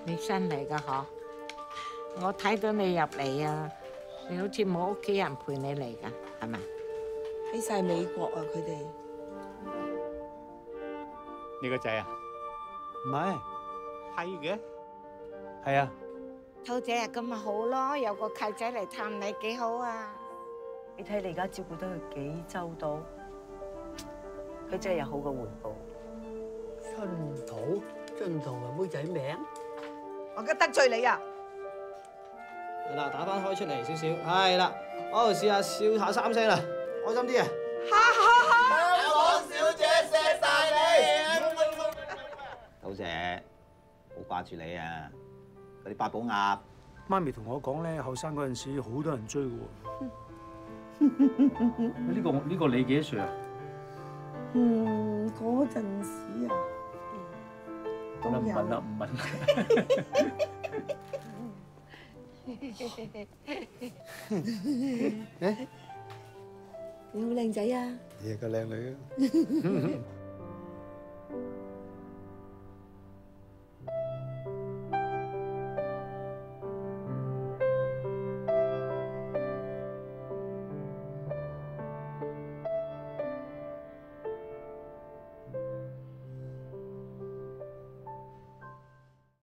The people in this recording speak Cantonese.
你新嚟㗎嗬？我睇到你入嚟啊，你好似冇屋企人陪你嚟㗎，係咪？喺晒美國啊，佢哋。你個仔啊？唔係，係嘅。係啊。兔仔啊，咁咪好咯，有個契仔嚟探你幾好啊！你睇你而家照顧得佢幾周到，佢真係有好嘅回報。津圖係妹仔名。我而家得罪你啊！係啦，打翻開出嚟少少，係啦，好，試下笑下3聲啦，開心啲啊！香港小姐錫晒你，兔姐，好掛住你啊！嗰啲八寶鴨，媽咪同我講咧，後生嗰陣時好多人追嘅喎。呢個你幾多歲啊？嗰陣時啊，都有。唔問啦，唔問啦。你好靚仔啊！你係個靚女啊！